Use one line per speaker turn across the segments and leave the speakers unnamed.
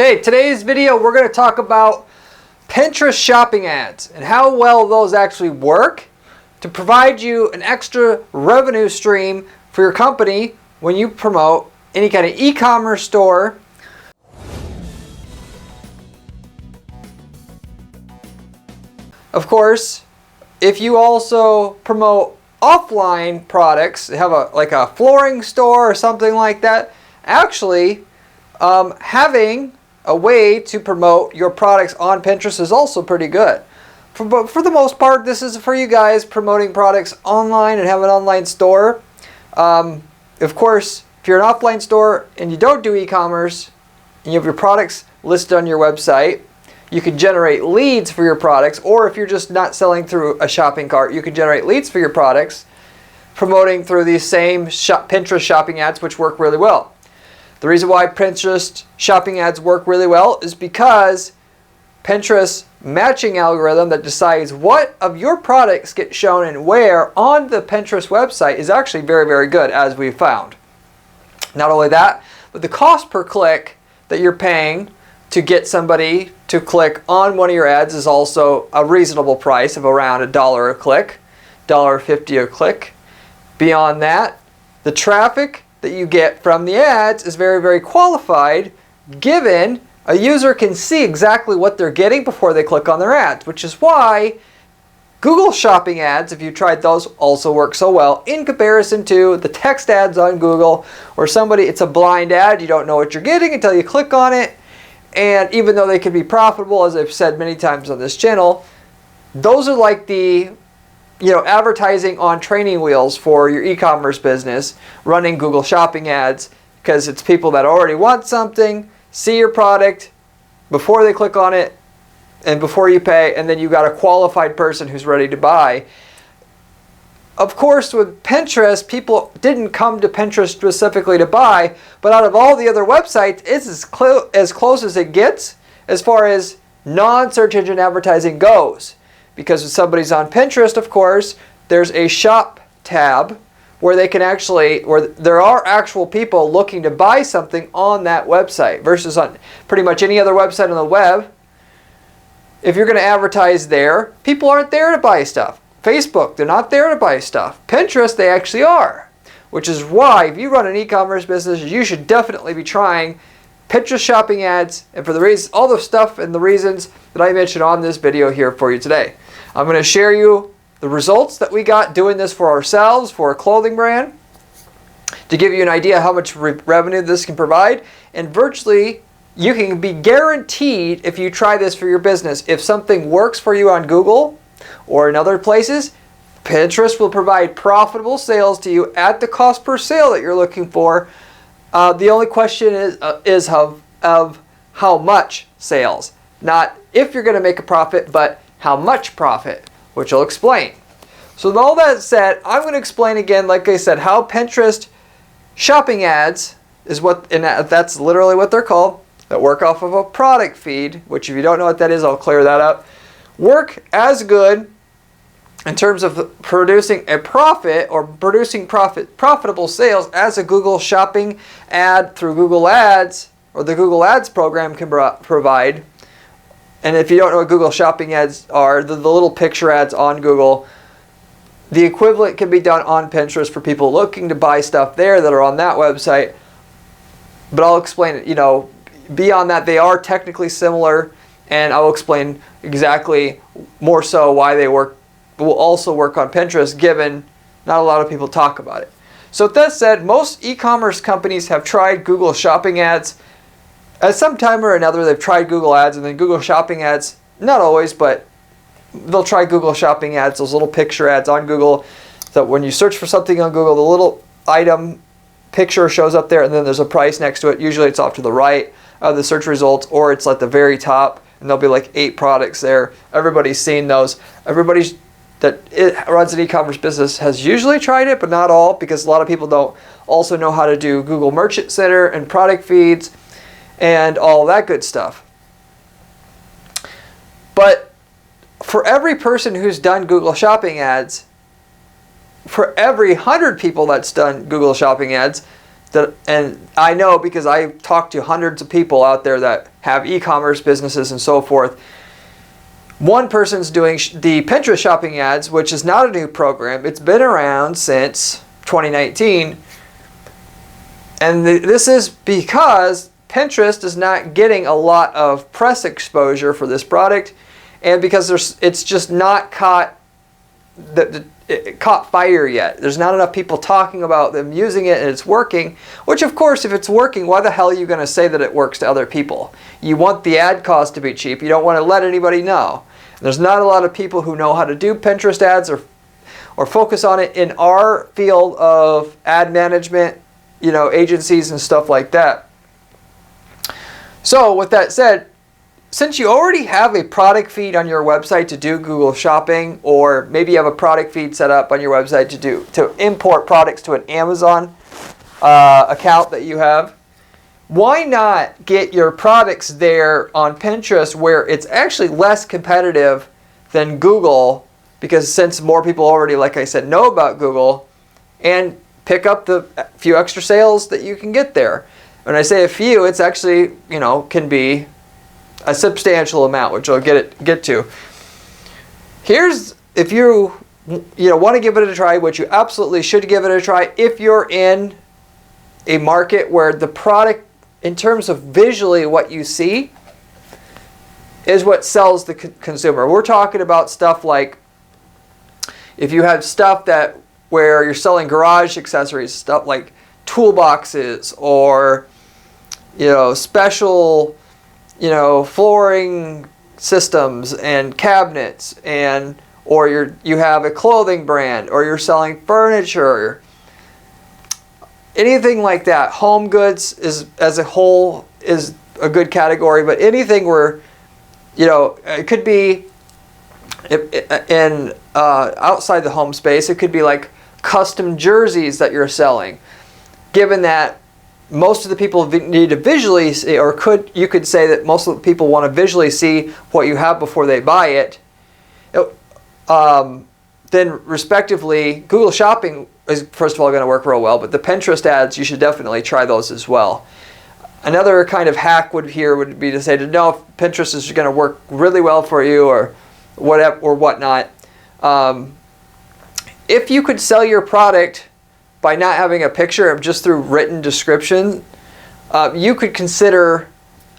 Okay, today's video we're going to talk about Pinterest shopping ads and how well those actually work to provide you an extra revenue stream for your company when you promote any kind of e-commerce store. Of course, if you also promote offline products, have like a flooring store or something like that, actually having a way to promote your products on Pinterest is also pretty good. For the most part, this is for you guys promoting products online and have an online store. Of course, if you're an offline store and you don't do e-commerce and you have your products listed on your website, you can generate leads for your products, or if you're just not selling through a shopping cart, you can generate leads for your products promoting through these same Pinterest shopping ads, which work really well. The reason why Pinterest shopping ads work really well is because Pinterest matching algorithm that decides what of your products get shown and where on the Pinterest website is actually very, very good, as we've found. Not only that, but the cost per click that you're paying to get somebody to click on one of your ads is also a reasonable price of around $1 a click, $1.50 a click. Beyond that, the traffic that you get from the ads is very, very qualified, given a user can see exactly what they're getting before they click on their ads, which is why Google shopping ads, if you tried those, also work so well in comparison to the text ads on Google, where it's a blind ad, you don't know what you're getting until you click on it. And even though they can be profitable, as I've said many times on this channel, those are like the advertising on training wheels for your e-commerce business, running Google shopping ads, because it's people that already want something, see your product before they click on it and before you pay, and then you got a qualified person who's ready to buy. Of course, with Pinterest, people didn't come to Pinterest specifically to buy, but out of all the other websites, it's as close as it gets as far as non-search engine advertising goes. Because if somebody's on Pinterest, of course, there's a shop tab where there are actual people looking to buy something on that website, versus on pretty much any other website on the web. If you're going to advertise there, people aren't there to buy stuff. Facebook, they're not there to buy stuff. Pinterest, they actually are. Which is why, if you run an e-commerce business, you should definitely be trying Pinterest shopping ads, and for the reasons, all the stuff and the reasons that I mentioned on this video here for you today. I'm going to share you the results that we got doing this for ourselves, for a clothing brand, to give you an idea how much revenue this can provide. And virtually, you can be guaranteed, if you try this for your business, if something works for you on Google or in other places, Pinterest will provide profitable sales to you at the cost per sale that you're looking for. The only question is of how much sales. Not if you're going to make a profit, but how much profit, which I'll explain. So with all that said, I'm going to explain again, like I said, how Pinterest shopping ads is that's literally what they're called, that work off of a product feed, which if you don't know what that is, I'll clear that up, work as good in terms of producing a profit or producing profitable sales as a Google shopping ad through Google Ads or the Google Ads program can provide. And if you don't know what Google shopping ads are, the little picture ads on Google, the equivalent can be done on Pinterest for people looking to buy stuff there that are on that website. But I'll explain it, beyond that, they are technically similar, and I'll explain exactly more so why they will also work on Pinterest, given not a lot of people talk about it. So with that said, most e-commerce companies have tried Google shopping ads. At some time or another, they've tried Google ads, and then Google shopping ads, not always, but they'll try Google shopping ads, those little picture ads on Google. So when you search for something on Google, the little item picture shows up there, and then there's a price next to it. Usually it's off to the right of the search results, or it's at the very top, and there'll be like 8 products there. Everybody's seen those. Everybody that runs an e-commerce business has usually tried it, but not all, because a lot of people don't also know how to do Google Merchant Center and product feeds and all that good stuff. But for every person who's done Google shopping ads, for every 100 people that's done Google shopping ads, and I know because I talk to hundreds of people out there that have e-commerce businesses and so forth. One person's doing the Pinterest shopping ads, which is not a new program. It's been around since 2019. And this is because Pinterest is not getting a lot of press exposure for this product, and because it's just not caught fire yet. There's not enough people talking about them using it and it's working, which of course if it's working, why the hell are you going to say that it works to other people? You want the ad cost to be cheap. You don't want to let anybody know. There's not a lot of people who know how to do Pinterest ads or focus on it in our field of ad management, agencies and stuff like that. So with that said, since you already have a product feed on your website to do Google Shopping, or maybe you have a product feed set up on your website to import products to an Amazon account that you have, why not get your products there on Pinterest where it's actually less competitive than Google, because since more people already, like I said, know about Google, and pick up the few extra sales that you can get there. When I say a few, it's actually, can be a substantial amount, which I'll get to. Here's, if you want to give it a try, which you absolutely should give it a try if you're in a market where the product, in terms of visually what you see, is what sells the consumer. We're talking about stuff like, if you have stuff where you're selling garage accessories, stuff like toolboxes or special flooring systems and cabinets, or you have a clothing brand, or you're selling furniture, anything like that. Home goods is, as a whole, is a good category, but anything where, it could be in outside the home space, it could be like custom jerseys that you're selling. Given that most of the people need to visually see, or you could say that most of the people want to visually see what you have before they buy it, then respectively, Google Shopping is first of all going to work real well, but the Pinterest ads, you should definitely try those as well. Another kind of hack would be to say to know if Pinterest is going to work really well for you or whatever or whatnot. If you could sell your product by not having a picture, just through written description, you could consider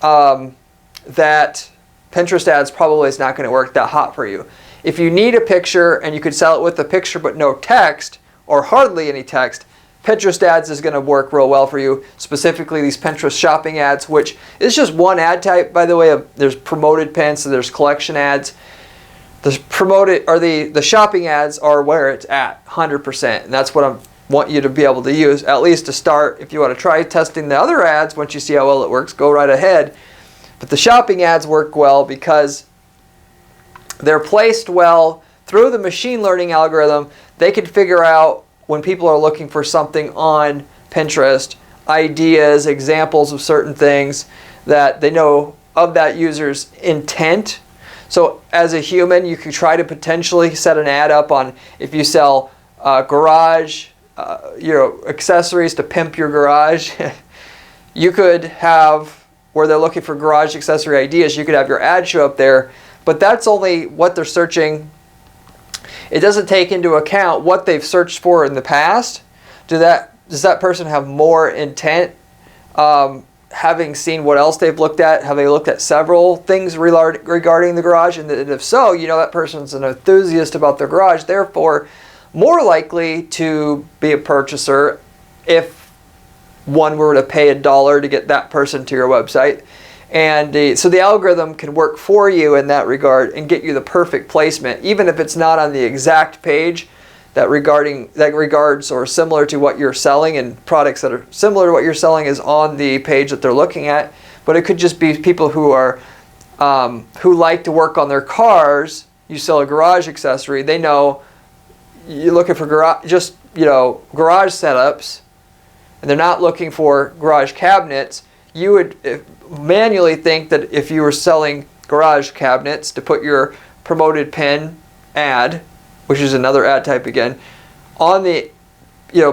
that Pinterest ads probably is not going to work that hot for you. If you need a picture and you could sell it with a picture but no text, or hardly any text, Pinterest ads is going to work real well for you, specifically these Pinterest shopping ads, which is just one ad type, by the way. There's promoted pins, so there's collection ads. The shopping ads are where it's at, 100%, and that's what I want you to be able to use, at least to start. If you want to try testing the other ads, once you see how well it works, go right ahead. But the shopping ads work well because they're placed well through the machine learning algorithm. They can figure out when people are looking for something on Pinterest, ideas, examples of certain things that they know of that user's intent. So as a human, you could try to potentially set an ad up on, if you sell garage, accessories to pimp your garage. You could have, where they're looking for garage accessory ideas, you could have your ad show up there, but that's only what they're searching. It doesn't take into account what they've searched for in the past. Does that person have more intent, having seen what else they've looked at? Have they looked at several things regarding the garage? And if so, that person's an enthusiast about their garage, therefore more likely to be a purchaser if one were to pay $1 to get that person to your website. And so the algorithm can work for you in that regard and get you the perfect placement, even if it's not on the exact page that regards or similar to what you're selling, and products that are similar to what you're selling is on the page that they're looking at. But it could just be people who are who like to work on their cars. You sell a garage accessory, they know you're looking for garage setups, and they're not looking for garage cabinets. You would manually think that if you were selling garage cabinets, to put your promoted pin ad, which is another ad type again, on the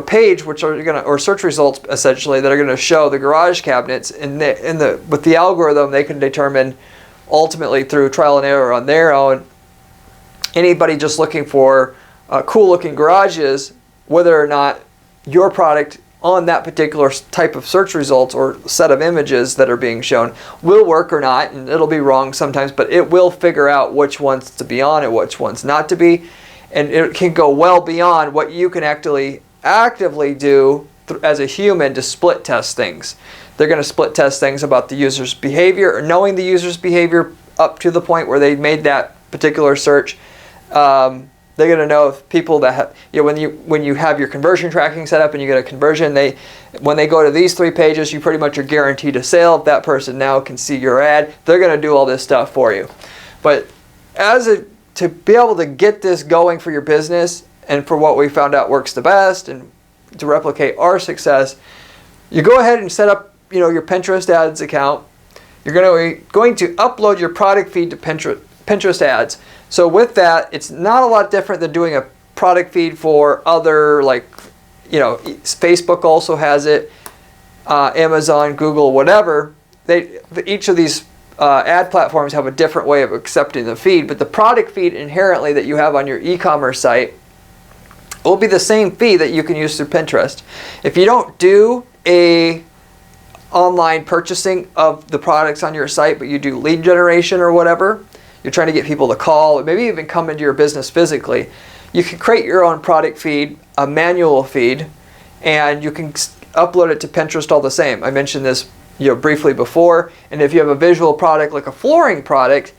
page, which are or search results essentially, that are going to show the garage cabinets, and with the algorithm they can determine ultimately through trial and error on their own, anybody just looking for cool looking garages, whether or not your product on that particular type of search results or set of images that are being shown will work or not. And it'll be wrong sometimes, but it will figure out which ones to be on and which ones not to be, and it can go well beyond what you can actively do as a human to split test things. They're going to split test things about the user's behavior, or knowing the user's behavior up to the point where they made that particular search. They're going to know if people that have, when you have your conversion tracking set up and you get a conversion, when they go to these 3 pages, you pretty much are guaranteed a sale. If that person now can see your ad, they're going to do all this stuff for you. But to be able to get this going for your business, and for what we found out works the best, and to replicate our success, you go ahead and set up your Pinterest ads account. You're going to upload your product feed to Pinterest ads. So with that, it's not a lot different than doing a product feed for other, Facebook also has it, Amazon, Google, whatever. Each of these ad platforms have a different way of accepting the feed, but the product feed inherently that you have on your e-commerce site will be the same feed that you can use through Pinterest. If you don't do a online purchasing of the products on your site, but you do lead generation or whatever, you're trying to get people to call, or maybe even come into your business physically, you can create your own product feed, a manual feed, and you can upload it to Pinterest all the same. I mentioned this briefly before, and if you have a visual product like a flooring product,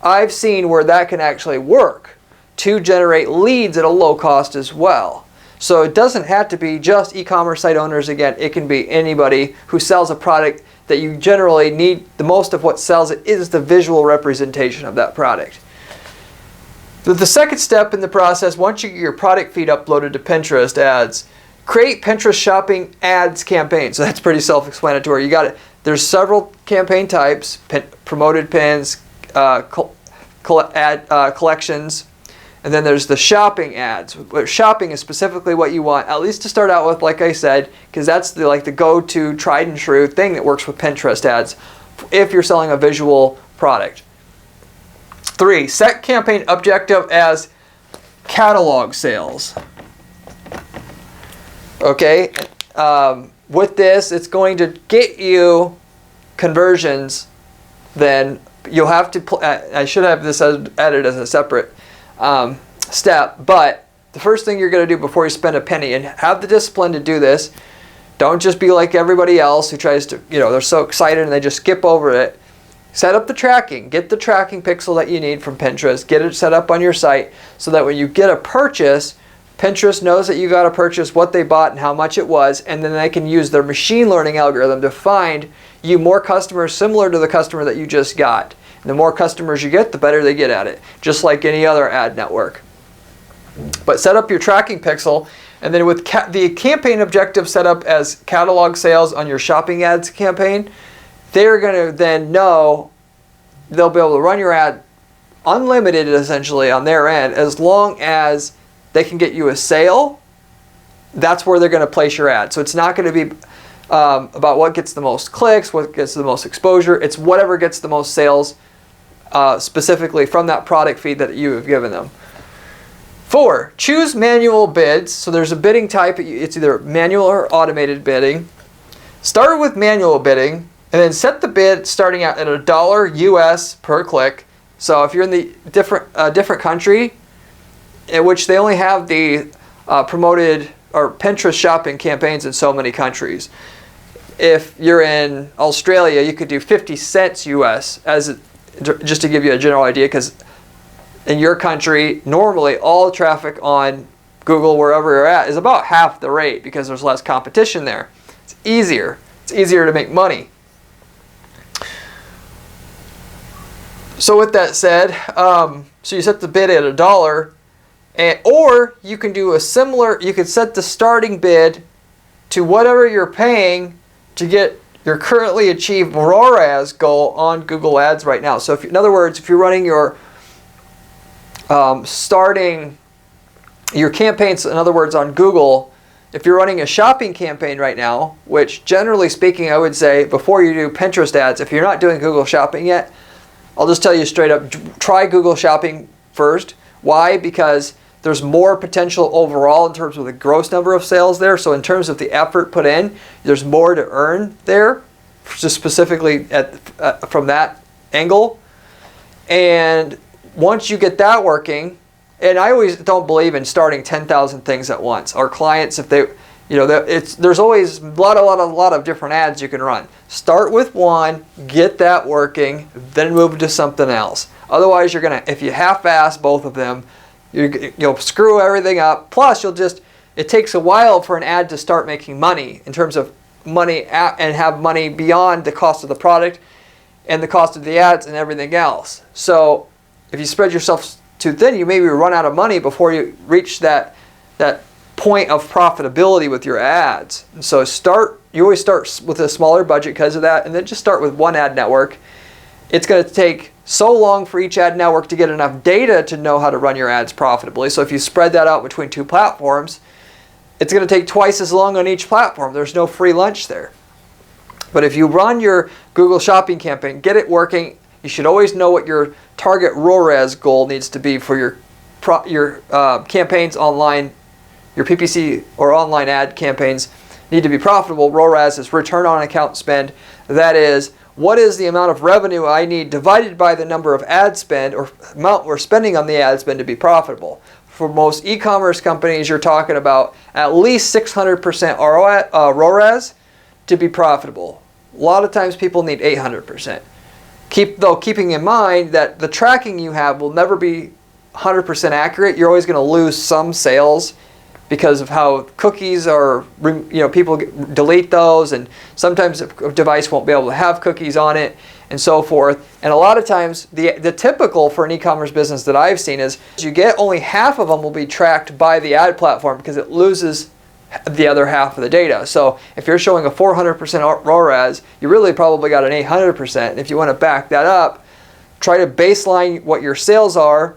I've seen where that can actually work to generate leads at a low cost as well. So it doesn't have to be just e-commerce site owners. Again, it can be anybody who sells a product that you generally need. The most of what sells it is the visual representation of that product. The second step in the process, once you get your product feed uploaded to Pinterest ads, create Pinterest shopping ads campaigns. So that's pretty self-explanatory. You got it. There's several campaign types: promoted pins, collections. And then there's the shopping ads. Shopping is specifically what you want, at least to start out with, like I said, because that's the go-to, tried and true thing that works with Pinterest ads if you're selling a visual product. 3, set campaign objective as catalog sales. Okay, with this, it's going to get you conversions. Then you'll have to, I should have this added as a separate step, but the first thing you're going to do before you spend a penny, and have the discipline to do this, don't just be like everybody else who tries to, they're so excited and they just skip over it. Set up the tracking. Get the tracking pixel that you need from Pinterest. Get it set up on your site so that when you get a purchase, Pinterest knows that you got a purchase, what they bought and how much it was, and then they can use their machine learning algorithm to find you more customers similar to the customer that you just got. And the more customers you get, the better they get at it, just like any other ad network. But set up your tracking pixel, and then with the campaign objective set up as catalog sales on your shopping ads campaign, they're going to then know they'll be able to run your ad unlimited essentially on their end, as long as they can get you a sale. That's where they're going to place your ad. So it's not going to be about what gets the most clicks, what gets the most exposure. It's whatever gets the most sales specifically from that product feed that you have given them. 4, choose manual bids. So there's a bidding type. It's either manual or automated bidding. Start with manual bidding, and then set the bid starting out at $1 US per click. So if you're in the different country in which they only have the promoted or Pinterest shopping campaigns in so many countries. If you're in Australia, you could do 50 cents US, just to give you a general idea, because in your country, normally all traffic on Google, wherever you're at, is about half the rate because there's less competition there. It's easier. It's easier to make money. So with that said, so you set the bid at $1, or you can do a similar, you could set the starting bid to whatever you're paying to get your currently achieved ROAS goal on Google Ads right now. So in other words, if you're running your starting your campaigns, in other words, on Google, if you're running a shopping campaign right now, which generally speaking I would say before you do Pinterest ads, if you're not doing Google Shopping yet, I'll just tell you straight up, try Google Shopping first. Why? Because there's more potential overall in terms of the gross number of sales there. So in terms of the effort put in, there's more to earn there, just specifically from that angle. And once you get that working, and I always don't believe in starting 10,000 things at once. Our clients, if they, there's always a lot of different ads you can run. Start with one, get that working, then move to something else. Otherwise, if you half-ass both of them, you'll screw everything up. Plus, it takes a while for an ad to start making money in terms of money and have money beyond the cost of the product and the cost of the ads and everything else. So if you spread yourself too thin, you maybe run out of money before you reach that point of profitability with your ads. And so you always start with a smaller budget because of that, and then just start with one ad network. It's going to take so long for each ad network to get enough data to know how to run your ads profitably. So if you spread that out between 2 platforms, it's going to take twice as long on each platform. There's no free lunch there. But if you run your Google Shopping campaign, get it working, you should always know what your target ROAS goal needs to be for your campaigns online. Your PPC or online ad campaigns need to be profitable. ROAS is return on account spend. That is, what is the amount of revenue I need divided by the number of ad spend or amount we're spending on the ad spend to be profitable. For most e-commerce companies, you're talking about at least 600% ROAS to be profitable. A lot of times people need 800%. Keeping in mind that the tracking you have will never be 100% accurate. You're always going to lose some sales because of how cookies are, people delete those, and sometimes a device won't be able to have cookies on it and so forth. And a lot of times the typical for an e-commerce business that I've seen is you get only half of them will be tracked by the ad platform because it loses the other half of the data. So if you're showing a 400% ROAS, you really probably got an 800%. And if you want to back that up, try to baseline what your sales are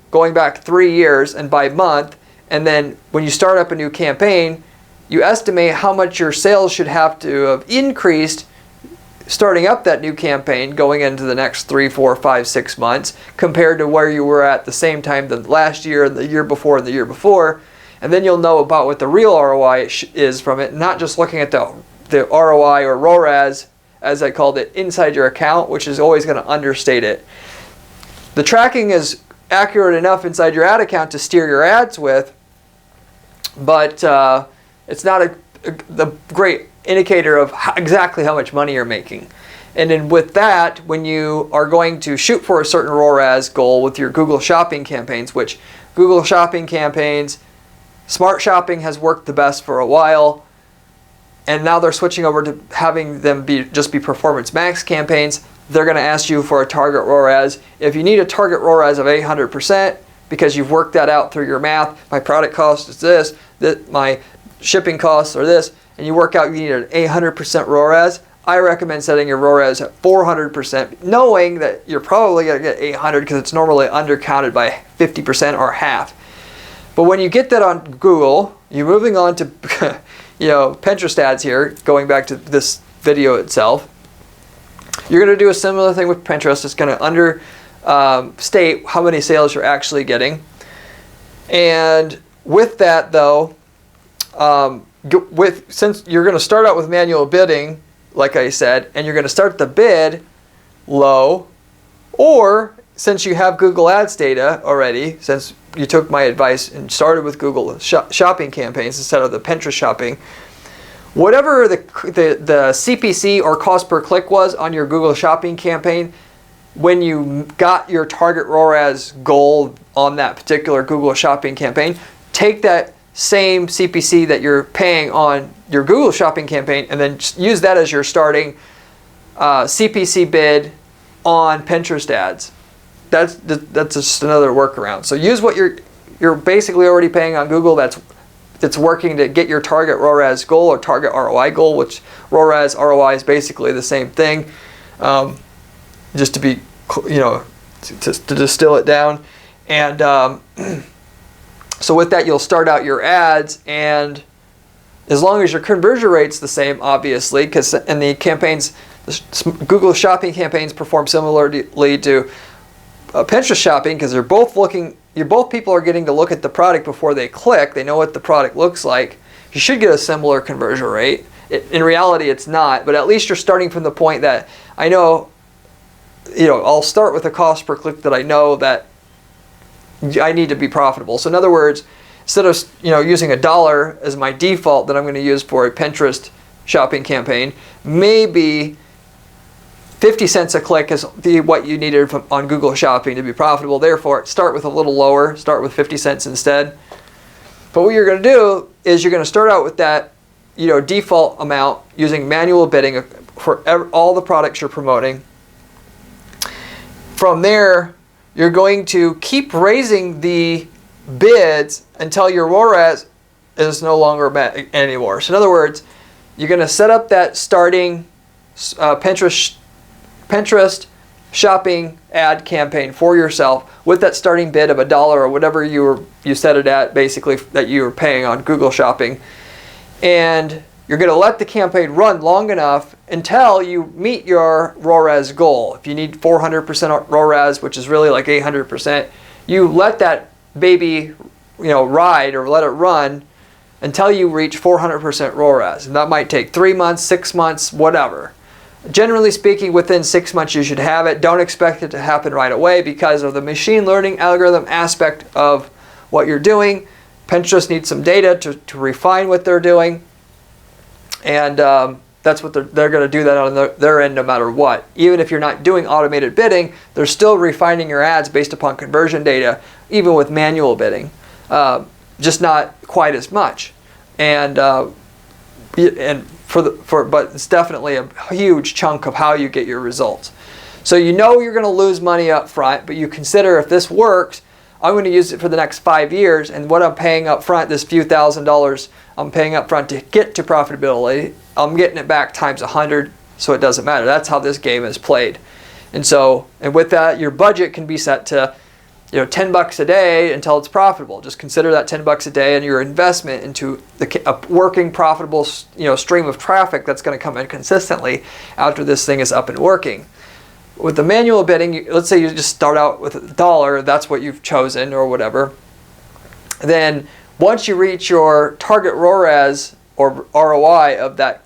going back 3 years and by month. And then when you start up a new campaign, you estimate how much your sales should have to have increased starting up that new campaign going into the next 3, 4, 5, 6 months compared to where you were at the same time the last year, the year before, and the year before. And then you'll know about what the real ROI is from it, not just looking at the ROI or ROAS, as I called it, inside your account, which is always going to understate it. The tracking is accurate enough inside your ad account to steer your ads with, but it's not the great indicator of exactly how much money you're making. And then with that, when you are going to shoot for a certain ROAS goal with your Google Shopping campaigns, which Google Shopping campaigns, Smart Shopping has worked the best for a while, and now they're switching over to having them just be Performance Max campaigns. They're going to ask you for a target ROAS. If you need a target ROAS of 800% because you've worked that out through your math, my product cost is this, my shipping costs are this, and you work out you need an 800% ROAS, I recommend setting your ROAS at 400%, knowing that you're probably going to get 800 because it's normally undercounted by 50% or half. But when you get that on Google, you're moving on to Pinterest ads here, going back to this video itself. You're going to do a similar thing with Pinterest. It's going to understate how many sales you're actually getting. And with that, though, since you're going to start out with manual bidding, like I said, and you're going to start the bid low, or since you have Google Ads data already, since you took my advice and started with Google shopping campaigns instead of the Pinterest shopping, whatever the CPC or cost per click was on your Google Shopping campaign, when you got your target ROAS goal on that particular Google Shopping campaign, take that same CPC that you're paying on your Google Shopping campaign and then use that as your starting CPC bid on Pinterest ads. That's just another workaround. So use what you're basically already paying on Google that's working to get your target ROAS goal or target ROI goal, which ROAS, ROI is basically the same thing. Just to be, to distill it down. And so with that, you'll start out your ads, and as long as your conversion rate's the same, obviously, because in the campaigns, Google Shopping campaigns perform similarly to Pinterest shopping, because both people are getting to look at the product before they click. They know what the product looks like. You should get a similar conversion rate. In reality, it's not, but at least you're starting from the point that I know, I'll start with a cost per click that I know that I need to be profitable. So in other words, instead of using $1 as my default that I'm going to use for a Pinterest shopping campaign, maybe 50 cents a click is what you needed on Google Shopping to be profitable. Therefore, start with a little lower. Start with 50 cents instead. But what you're going to do is you're going to start out with that default amount using manual bidding for all the products you're promoting. From there, you're going to keep raising the bids until your ROAS is no longer met anymore. So in other words, you're going to set up that starting Pinterest shopping ad campaign for yourself with that starting bid of $1 or whatever you set it at, basically, that you were paying on Google Shopping. And you're going to let the campaign run long enough until you meet your ROAS goal. If you need 400% ROAS, which is really like 800%, you let that baby ride or let it run until you reach 400% ROAS. And that might take 3 months, 6 months, whatever. Generally speaking, within 6 months you should have it. Don't expect it to happen right away because of the machine learning algorithm aspect of what you're doing. Pinterest needs some data to refine what they're doing, and that's what they're going to do that on their end no matter what. Even if you're not doing automated bidding, they're still refining your ads based upon conversion data, even with manual bidding, just not quite as much. But it's definitely a huge chunk of how you get your results. So you're going to lose money up front, but you consider, if this works, I'm going to use it for the next 5 years, and what I'm paying up front, this few $1,000s I'm paying up front to get to profitability, I'm getting it back times 100, so it doesn't matter. That's how this game is played. And with that, your budget can be set to $10 a day until it's profitable. Just consider that $10 a day and your investment into a working profitable stream of traffic that's going to come in consistently after this thing is up and working. With the manual bidding, let's say you just start out with $1, that's what you've chosen or whatever. Then once you reach your target ROAS or ROI of that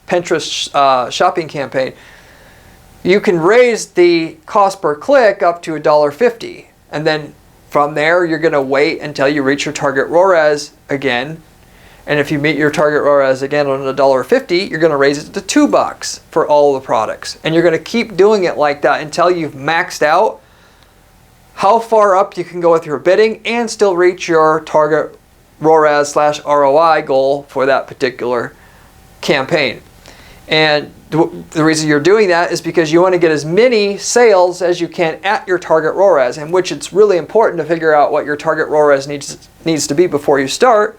Pinterest shopping campaign, you can raise the cost per click up to $1.50. And then from there, you're going to wait until you reach your target ROAS again. And if you meet your target ROAS again on $1.50, you're going to raise it to $2 for all the products. And you're going to keep doing it like that until you've maxed out how far up you can go with your bidding and still reach your target ROAS/ROI goal for that particular campaign. And the reason you're doing that is because you want to get as many sales as you can at your target ROAS, in which it's really important to figure out what your target ROAS needs to be before you start,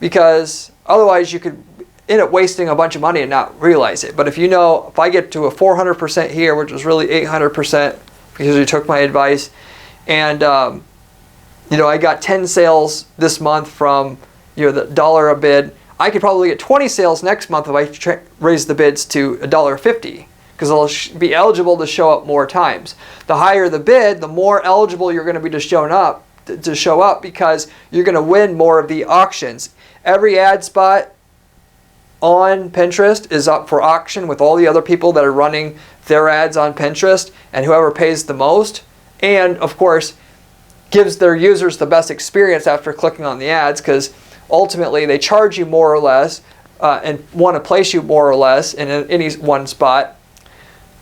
because otherwise you could end up wasting a bunch of money and not realize it. But if if I get to a 400% here, which is really 800% because you took my advice, and I got 10 sales this month from the $1 a bid, I could probably get 20 sales next month if I raise the bids to $1.50, because I'll be eligible to show up more times. The higher the bid, the more eligible you're going to be to show up because you're going to win more of the auctions. Every ad spot on Pinterest is up for auction with all the other people that are running their ads on Pinterest, and whoever pays the most, and of course gives their users the best experience after clicking on the ads, because ultimately they charge you more or less and want to place you more or less in any one spot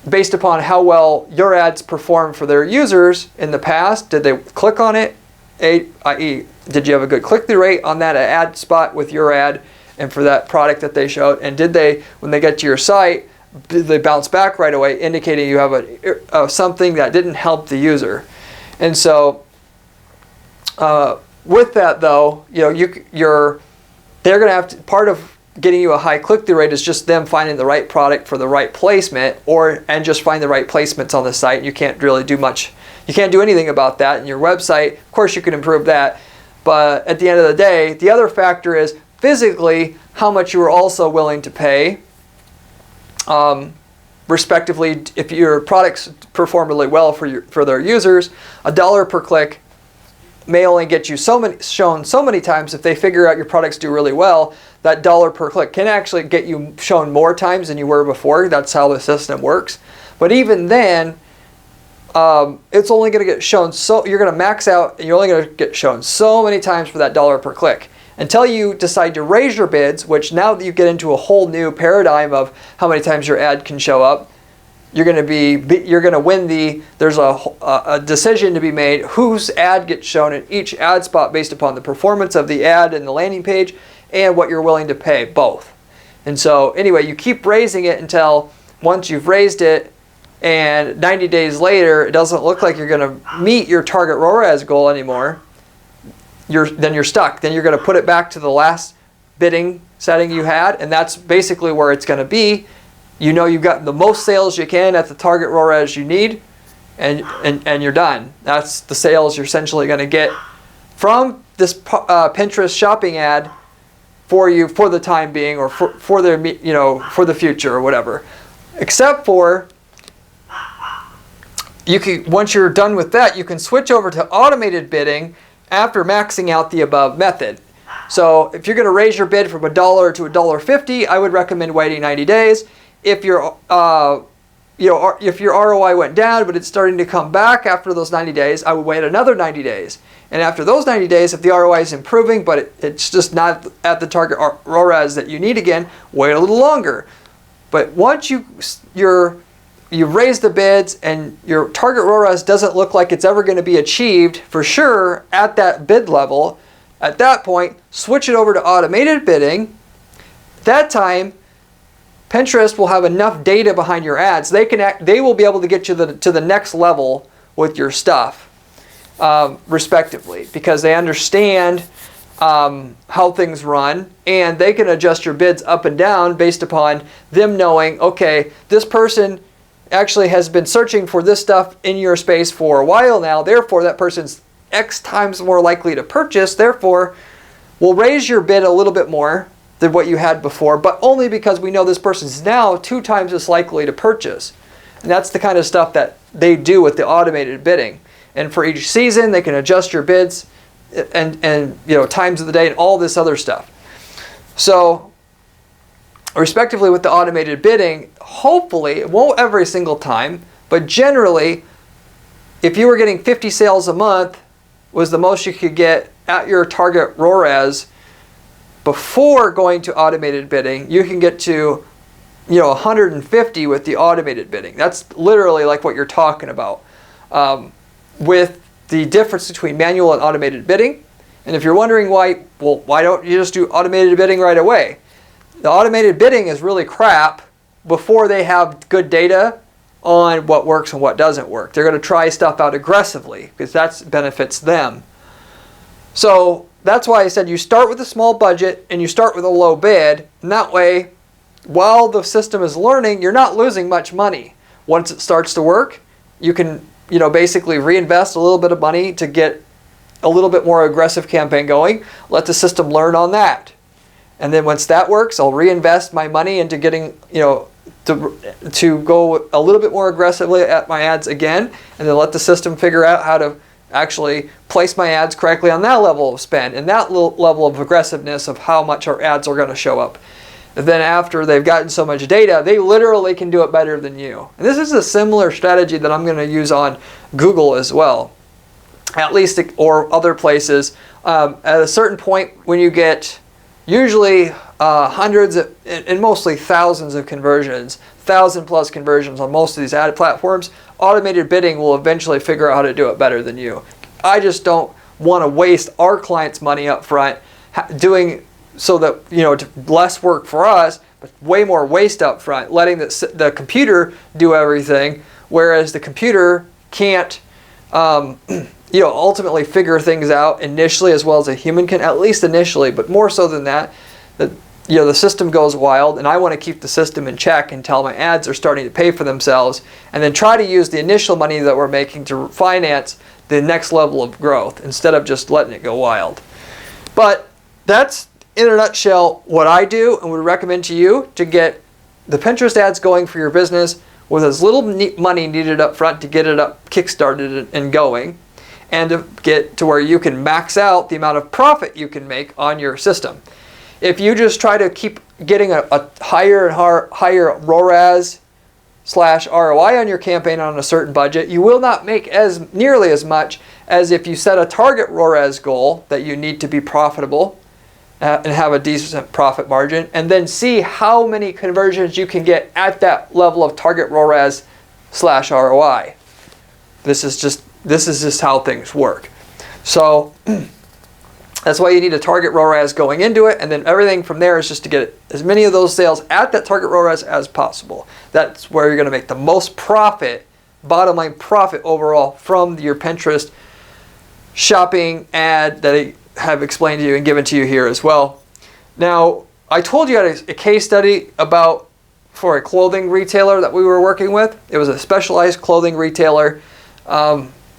based upon how well your ads perform for their users in the past. Did they click on it? i.e., did you have a good click-through rate on that ad spot with your ad and for that product that they showed? And did they, when they get to your site, did they bounce back right away, indicating you have something that didn't help the user? And so with that though, they're going to have to, part of getting you a high click-through rate is just them finding the right product for the right placement, and just find the right placements on the site. You can't really do much. You can't do anything about that in your website. Of course, you can improve that, but at the end of the day, the other factor is physically how much you were also willing to pay. Respectively, if your products perform really well for their users, $1 per click may only get you shown so many times. If they figure out your products do really well, that $1 per click can actually get you shown more times than you were before. That's how the system works. But even then, it's only going to get shown, so you're going to max out and you're only going to get shown so many times for that $1 per click. Until you decide to raise your bids, which now that you get into a whole new paradigm of how many times your ad can show up, you're going to win there's a decision to be made whose ad gets shown in each ad spot based upon the performance of the ad and the landing page and what you're willing to pay, both. And so anyway, you keep raising it until once you've raised it and 90 days later, it doesn't look like you're going to meet your target ROAS goal anymore. Then you're stuck. Then you're going to put it back to the last bidding setting you had, and that's basically where it's going to be. You know you've gotten the most sales you can at the target ROAS you need, and you're done. That's the sales you're essentially going to get from this Pinterest shopping ad for you for the time being, or for the future or whatever. Except for once you're done with that, you can switch over to automated bidding after maxing out the above method. So if you're going to raise your bid from $1 to $1.50, I would recommend waiting 90 days. If your if your ROI went down but it's starting to come back after those 90 days, I would wait another 90 days. And after those 90 days, if the ROI is improving but it's just not at the target ROAS that you need again, wait a little longer. But once you've raised the bids and your target ROAS doesn't look like it's ever going to be achieved for sure at that bid level, at that point, switch it over to automated bidding. At that time, Pinterest will have enough data behind your ads. They will be able to get you to the next level with your stuff, respectively, because they understand how things run, and they can adjust your bids up and down based upon them knowing, okay, this person actually has been searching for this stuff in your space for a while now, therefore that person's X times more likely to purchase, therefore we'll raise your bid a little bit more than what you had before, but only because we know this person's now 2 times as likely to purchase. And that's the kind of stuff that they do with the automated bidding. And for each season, they can adjust your bids and times of the day and all this other stuff. So respectively with the automated bidding, hopefully, it won't every single time, but generally, if you were getting 50 sales a month was the most you could get at your target ROAS before going to automated bidding, you can get to 150 with the automated bidding. That's literally like what you're talking about. With the difference between manual and automated bidding. And if you're wondering why don't you just do automated bidding right away? The automated bidding is really crap before they have good data on what works and what doesn't work. They're going to try stuff out aggressively because that benefits them. So that's why I said you start with a small budget and you start with a low bid, and that way, while the system is learning, you're not losing much money. Once it starts to work, you can basically reinvest a little bit of money to get a little bit more aggressive campaign going. Let the system learn on that. And then once that works, I'll reinvest my money into getting, to go a little bit more aggressively at my ads again, and then let the system figure out how to actually place my ads correctly on that level of spend and that level of aggressiveness of how much our ads are going to show up. And then after they've gotten so much data, they literally can do it better than you. And this is a similar strategy that I'm going to use on Google as well, at least, or other places. At a certain point, when you get usually hundreds and mostly thousands of conversions, 1,000+ conversions on most of these ad platforms, automated bidding will eventually figure out how to do it better than you. I just don't want to waste our clients' money up front doing so that, to less work for us, but way more waste up front, letting the computer do everything, whereas the computer can't ultimately figure things out initially as well as a human can, at least initially, but more so than that, the system goes wild, and I want to keep the system in check until my ads are starting to pay for themselves, and then try to use the initial money that we're making to finance the next level of growth instead of just letting it go wild. But that's in a nutshell, what I do and would recommend to you to get the Pinterest ads going for your business with as little money needed up front to get it up, kickstarted and going, and to get to where you can max out the amount of profit you can make on your system. If you just try to keep getting a higher and higher ROAS / ROI on your campaign on a certain budget, you will not make nearly as much as if you set a target ROAS goal that you need to be profitable and have a decent profit margin, and then see how many conversions you can get at that level of target ROAS / ROI. This is just how things work. So that's why you need a target ROAS going into it, and then everything from there is just to get as many of those sales at that target ROAS as possible. That's where you're going to make the most profit, bottom line profit overall from your Pinterest shopping ad that I have explained to you and given to you here as well. Now, I told you I had a case study for a clothing retailer that we were working with. It was a specialized clothing retailer.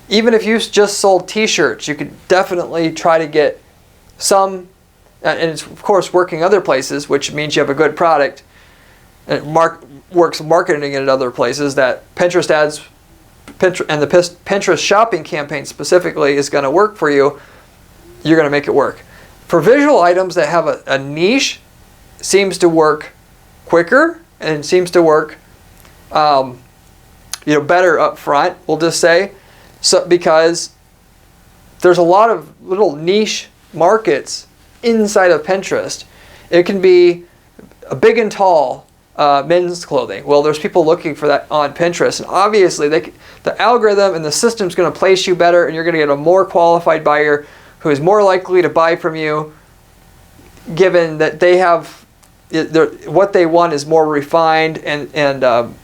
Even if you just sold t-shirts, you could definitely try to get some, and it's of course working other places, which means you have a good product, and it works marketing it at other places, that Pinterest ads and the Pinterest shopping campaign specifically is going to work for you. You're going to make it work. For visual items that have a niche, seems to work quicker and seems to work better up front, we'll just say. So, because there's a lot of little niche markets inside of Pinterest. It can be a big and tall men's clothing. Well, there's people looking for that on Pinterest, and obviously the algorithm and the system's going to place you better, and you're going to get a more qualified buyer who is more likely to buy from you, given that they have what they want is more refined, and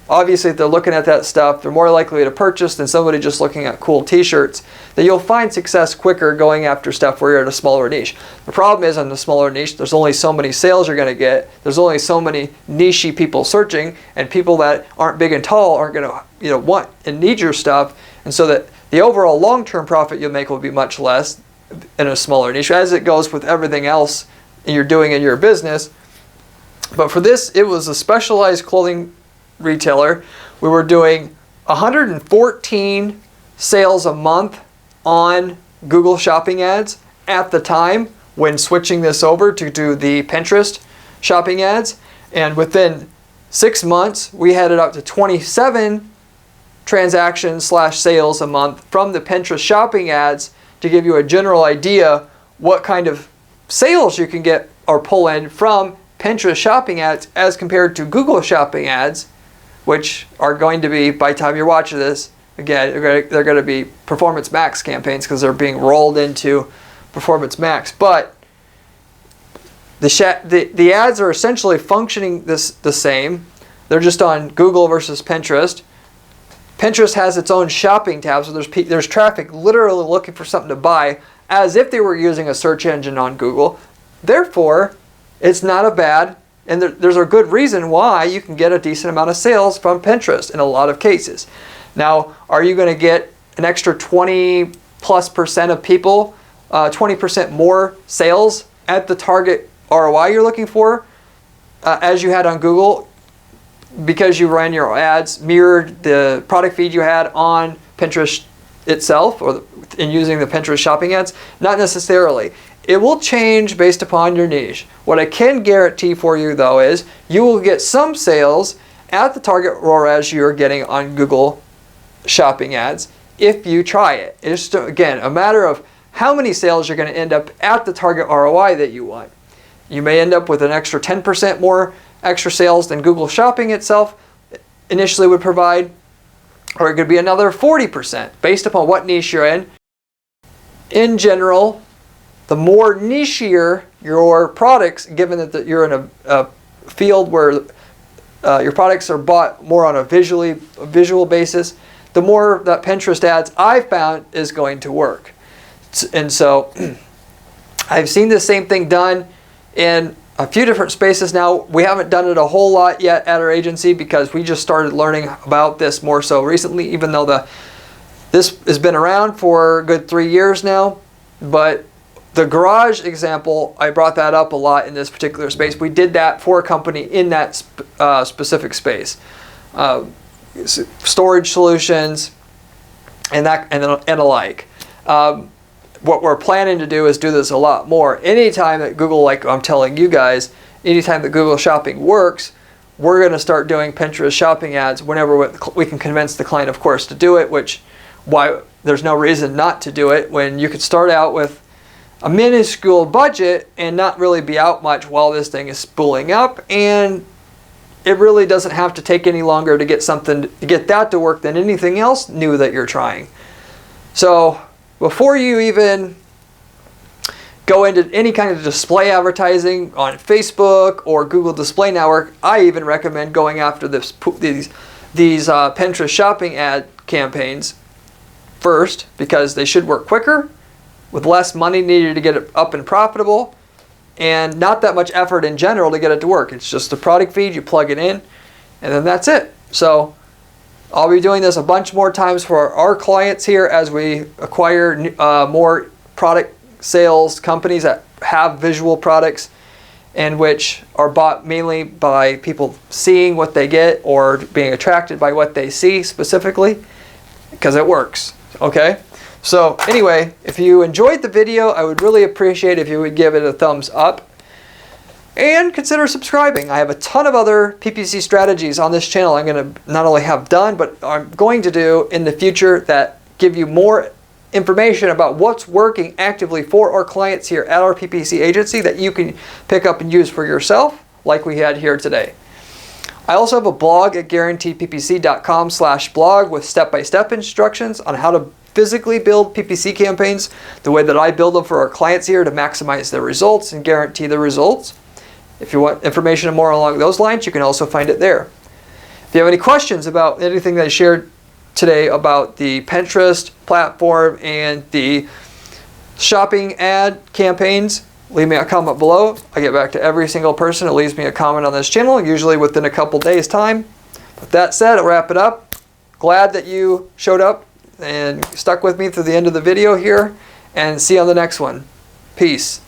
obviously if they're looking at that stuff, they're more likely to purchase than somebody just looking at cool t-shirts. That you'll find success quicker going after stuff where you're in a smaller niche. The problem is, on the smaller niche, there's only so many sales you're going to get. There's only so many niche-y people searching, and people that aren't big and tall aren't going to want and need your stuff, and so that the overall long-term profit you'll make will be much less in a smaller niche, as it goes with everything else you're doing in your business. But for this, it was a specialized clothing retailer. We were doing 114 sales a month on Google shopping ads at the time when switching this over to do the Pinterest shopping ads. And within 6 months, we had it up to 27 transactions / sales a month from the Pinterest shopping ads, to give you a general idea what kind of sales you can get or pull in from Pinterest shopping ads as compared to Google shopping ads, which are going to be, by the time you're watching this, again, they're going to be Performance Max campaigns because they're being rolled into Performance Max. But the ads are essentially functioning the same. They're just on Google versus Pinterest. Pinterest has its own shopping tab, so there's traffic literally looking for something to buy as if they were using a search engine on Google. Therefore, it's not a bad, and there's a good reason why you can get a decent amount of sales from Pinterest in a lot of cases. Now, are you going to get an extra 20+% of people, 20% more sales at the target ROI you're looking for as you had on Google, because you ran your ads, mirrored the product feed you had on Pinterest itself, or in using the Pinterest shopping ads? Not necessarily. It will change based upon your niche. What I can guarantee for you, though, is you will get some sales at the target ROAS you're getting on Google shopping ads if you try it. It's just, again, a matter of how many sales you're going to end up at the target ROI that you want. You may end up with an extra 10% more extra sales than Google shopping itself initially would provide, or it could be another 40% based upon what niche you're in. In general, the more nichier your products, given that you're in a field where your products are bought more on a visual basis, the more that Pinterest ads I've found is going to work. And so I've seen the same thing done in a few different spaces now. We haven't done it a whole lot yet at our agency because we just started learning about this more so recently, even though this has been around for a good 3 years now. But the garage example, I brought that up a lot in this particular space. We did that for a company in that specific space. Storage solutions and alike. What we're planning to do is do this a lot more. Anytime that Google, like I'm telling you guys, anytime that Google Shopping works, we're going to start doing Pinterest shopping ads whenever we can convince the client, of course, to do it, which there's no reason not to do it when you could start out with a minuscule budget and not really be out much while this thing is spooling up, and it really doesn't have to take any longer to get that to work than anything else new that you're trying. So before you even go into any kind of display advertising on Facebook or Google Display Network, I even recommend going after these Pinterest shopping ad campaigns first, because they should work quicker, with less money needed to get it up and profitable, and not that much effort in general to get it to work. It's just a product feed, you plug it in, and then that's it. So I'll be doing this a bunch more times for our clients here as we acquire more product sales companies that have visual products and which are bought mainly by people seeing what they get or being attracted by what they see specifically, because it works. Okay? So anyway, if you enjoyed the video, I would really appreciate if you would give it a thumbs up and consider subscribing. I have a ton of other PPC strategies on this channel I'm going to not only have done, but I'm going to do in the future that give you more information about what's working actively for our clients here at our PPC agency that you can pick up and use for yourself, like we had here today. I also have a blog at guaranteedppc.com/blog with step-by-step instructions on how to physically build PPC campaigns the way that I build them for our clients here to maximize their results and guarantee the results. If you want information more along those lines, you can also find it there. If you have any questions about anything that I shared today about the Pinterest platform and the shopping ad campaigns, leave me a comment below. I get back to every single person that leaves me a comment on this channel, usually within a couple days' time. With that said, I'll wrap it up. Glad that you showed up and stuck with me through the end of the video here, and see you on the next one. Peace.